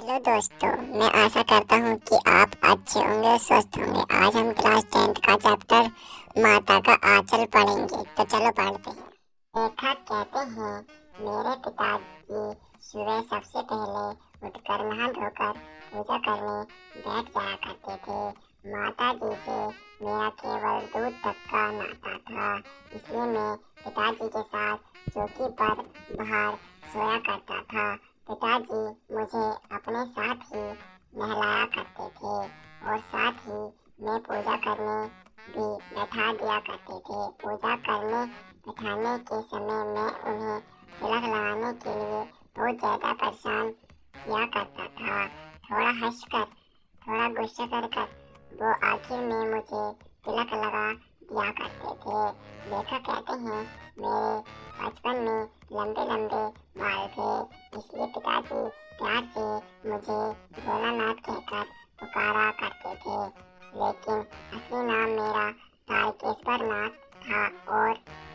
Hello दोस्तों, मैं आशा करता हूँ कि आप अच्छे होंगे, स्वस्थ होंगे। आज हम क्लास 10th का चैप्टर माता का आंचल पढ़ेंगे, तो चलो पढ़ते हैं। लेखक कहते हैं, मेरे पिताजी सुबह सबसे पहले उठकर नहा धोकर पूजा करने बैठ जाया करते थे। माता जी से मेरा केवल दूध तक का नाता था, इसलिए मैं पिताजी के साथ चौकी पर बाहर सोया करता था। पिताजी मुझे अपने साथ ही नहलाया करते थे और साथ ही मैं पूजा करने भी बैठा दिया करते थे। पूजा करने बैठाने के समय मैं उन्हें तिलक लगाने के लिए बहुत ज़्यादा परेशान किया करता था। थोड़ा हंसकर, थोड़ा गुस्सा कर वो आखिर में मुझे तिलक लगा दिया करते थे। लेखक कहते हैं, मेरे बचपन में लंबे लंबे बाल थे, इसलिए पिताजी प्यार से मुझे भोलानाथ कहकर पुकारा करते थे। लेकिन असली नाम मेरा तारकेश्वर नाथ था और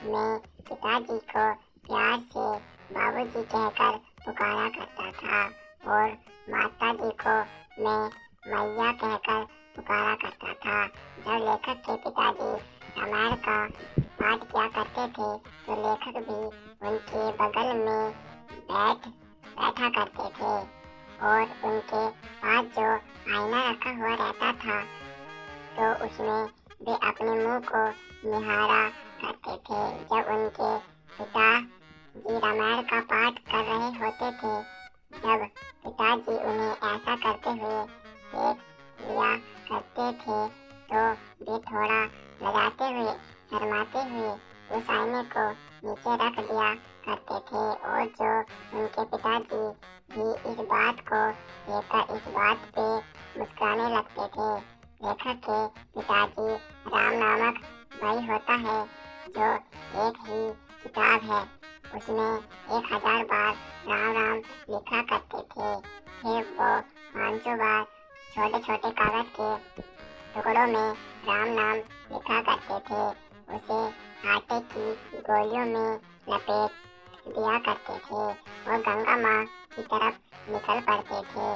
मैं पिताजी को प्यार से बाबूजी कहकर पुकारा करता था और माता जी को मैं मैया कहकर पुकारा करता था। जब लेखक के पिताजी रामायण का पाठ किया करते थे तो लेखक भी उनके बगल में बैठा करते थे और उनके पास जो आईना रखा हुआ रहता था तो उसमें वे अपने मुंह को निहारा करते थे। जब उनके पिताजी रामायण का पाठ कर रहे होते थे, जब पिताजी उन्हें ऐसा करते हुए देख लिया करते थे तो वे थोड़ा लजाते हुए, शर्माते हुए उस आईने को नीचे रख दिया करते थे और जो उनके पिताजी भी इस बात को लेकर इस बात पे मुस्कुराने लगते थे। लेखक के पिताजी राम नामक बही होता है जो एक ही किताब है, उसमें 1000 बार राम राम लिखा करते थे। फिर वो 500 बार छोटे छोटे कागज के टुकड़ों में राम नाम लिखा करते थे। उसे आटे की गोलियों में लपेट दिया करते थे और गंगा माँ की तरफ निकल पड़ते थे।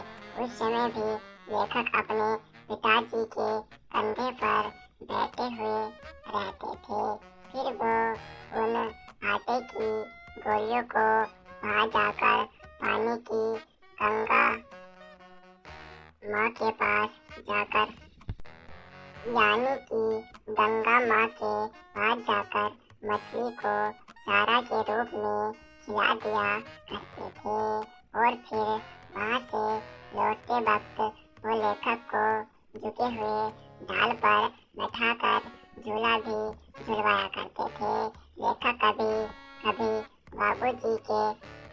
उस समय भी लेखक अपने पिताजी के कंधे पर बैठे हुए रहते थे। फिर वो उन आटे की गोलियों को वहाँ जाकर पानी की गंगा माँ के पास जाकर, यानी कि गंगा माँ के पास जाकर मछली को चारा के रूप में खिला दिया करते थे और फिर वहाँ से लौटते वक्त वो लेखक को झुके हुए डाल पर बैठाकर झूला भी झुलवाया करते थे। लेखक कभी कभी बाबूजी के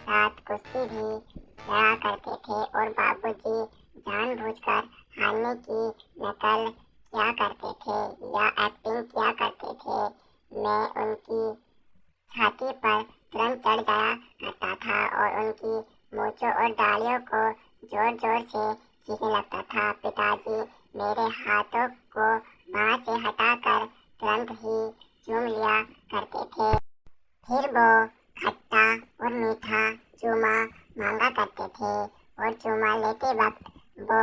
साथ कुश्ती भी लड़ा करते थे और बाबूजी जानबूझकर हारने की नकल किया करते थे या एक्टिंग किया करते थे। मैं उनकी छाती पर तुरंत चढ़ जाया करता था और उनकी मूंछों और डालियों को जोर जोर से खींचने लगता था। पिताजी मेरे हाथों को वहाँ से हटाकर तुरंत ही चूम लिया करते थे। फिर वो खट्टा और मीठा चूमा मांगा करते थे और चूमा लेते वक्त वो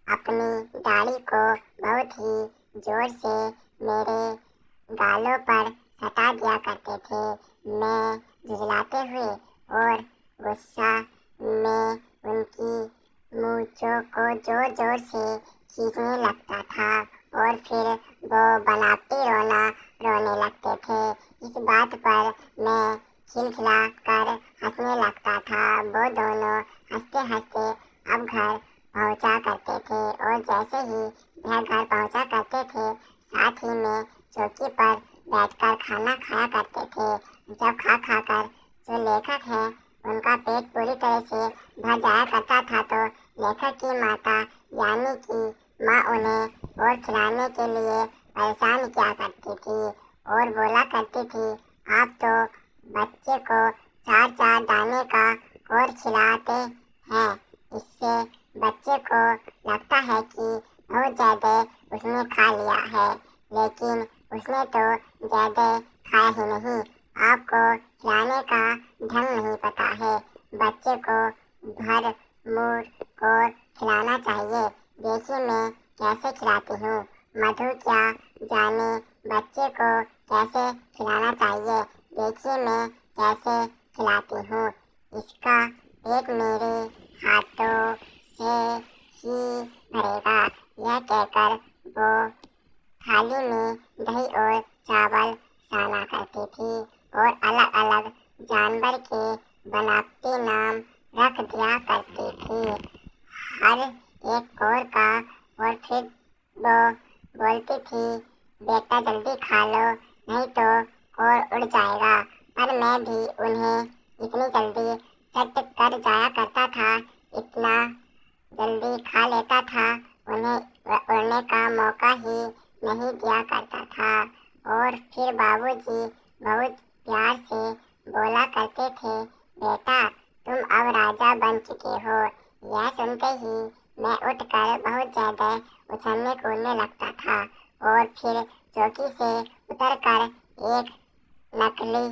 अपनी दाढ़ी को बहुत ही जोर से मेरे गालों पर सटा दिया करते थे। मैं झुंझलाते हुए और गुस्सा में उनकी मूंछों को जोर जोर से खींचने लगता था और फिर वो बनावटी रोने लगते थे। इस बात पर मैं खिलखिला कर हंसने लगता था। वो दोनों हंसते हंसते अब घर पहुंचा करते थे और जैसे ही वह घर पहुंचा करते थे, साथ ही में चौकी पर बैठकर खाना खाया करते थे। जब खा कर जो लेखक है उनका पेट पूरी तरह से भर जाया करता था तो लेखक की माता यानी कि माँ उन्हें और खिलाने के लिए परेशान किया करती थी और बोला करती थी, आप तो बच्चे को 4-4 दाने का और खिलाते हैं, इससे बच्चे को लगता है कि बहुत ज़्यादा उसने खा लिया है, लेकिन उसने तो ज़्यादा खाया ही नहीं। आपको खिलाने का ढंग नहीं पता है। बच्चे को भर मूर को खिलाना चाहिए। देखिए मैं कैसे खिलाती हूँ। मधु क्या जाने बच्चे को कैसे खिलाना चाहिए। देखिए मैं कैसे खिलाती हूँ। इसका पेट मेरे हाथों से ही भरेगा। यह कहकर वो थाली में दही और चावल साना करती थी और अलग अलग जानवर के बनावटी नाम रख दिया करती थी हर एक कौर का। और फिर वो बोलती थी, बेटा जल्दी खा लो नहीं तो कौर उड़ जाएगा। पर मैं भी उन्हें इतनी जल्दी चट कर जाया करता था, इतना जल्दी खा लेता था, उन्हें उड़ने का मौका ही नहीं दिया करता था। और फिर बाबूजी बहुत प्यार से बोला करते थे, बेटा तुम अब राजा बन चुके हो। यह सुनते ही मैं उठकर बहुत ज्यादा उछलने कूदने लगता था और फिर चौकी से उतरकर एक नकली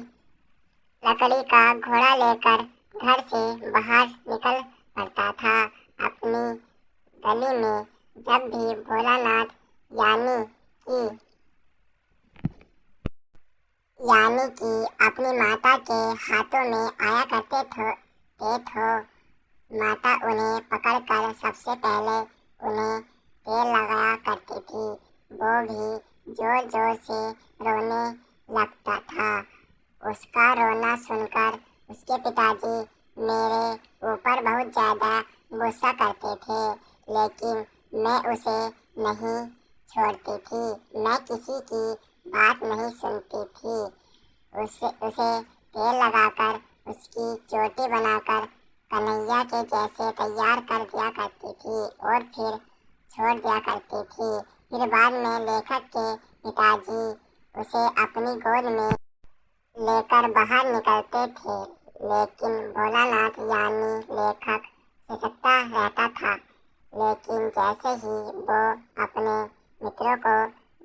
लकड़ी का घोड़ा लेकर घर से बाहर निकल पड़ता था अपनी गली में। जब भी भोलानाथ कि यानी कि अपनी माता के हाथों में आया करते थे, माता उन्हें पकड़कर सबसे पहले उन्हें तेल लगाया करती थी। वो भी जोर जोर से रोने लगता था। उसका रोना सुनकर उसके पिताजी मेरे ऊपर बहुत ज़्यादा गुस्सा करते थे, लेकिन मैं उसे नहीं छोड़ती थी। मैं किसी की बात नहीं सुनती थी। उसे तेल लगाकर उसकी चोटी बनाकर कन्हैया के जैसे तैयार कर दिया करती थी और फिर छोड़ दिया करती थी। फिर बाद में लेखक के पिताजी उसे अपनी गोद में लेकर बाहर निकलते थे, लेकिन भोलानाथ यानी लेखक सिसकता रहता था। लेकिन जैसे ही वो अपने मित्रों को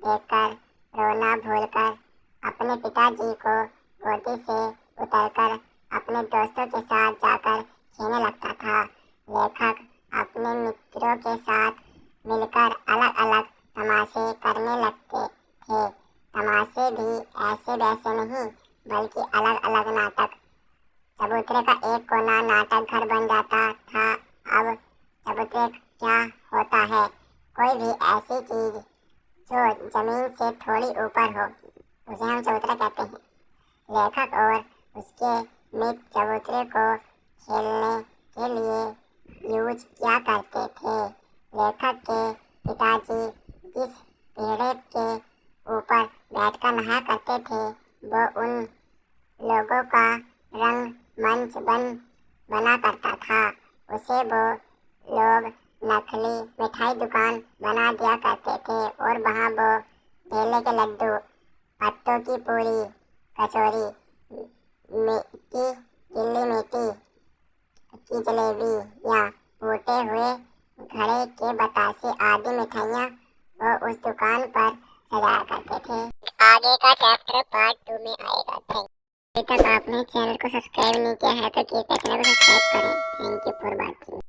देखकर रोना भूलकर अपने पिताजी को गोदी से उतरकर अपने दोस्तों के साथ जाकर खेलने लगता था। लेखक अपने मित्रों के साथ मिलकर अलग अलग तमाशे करने लगते थे। तमाशे भी ऐसे वैसे नहीं, बल्कि अलग अलग नाटक। चबूतरे का एक कोना नाटक घर बन जाता था। अब चबूतरे क्या होता है? कोई भी ऐसी चीज जो जमीन से थोड़ी ऊपर हो, उसे हम चबूतरा कहते हैं। लेखक और उसके मित्र चबूतरे को खेलने के लिए यूज किया करते थे। लेखक के पिताजी जिस पेड़े के ऊपर बैठकर नहाया करते थे, वो उन लोगों का रंगमंच बना करता था। उसे वो लोग नकली मिठाई दुकान बना दिया करते थे और वहाँ वो केले के लड्डू, पत्तों की पूरी, कचौरी, मिट्टी गिल्ली मिट्टी की जलेबी या टूटे हुए घड़े के बतासे आदि मिठाइयाँ वो उस दुकान पर सजाया करते थे। आगे का चैप्टर पार्ट 2 में आएगा। अभी तक आपने चैनल को सब्सक्राइब नहीं किया है तो कृपया चैनल को सब्सक्राइब करें। Thank you for watching.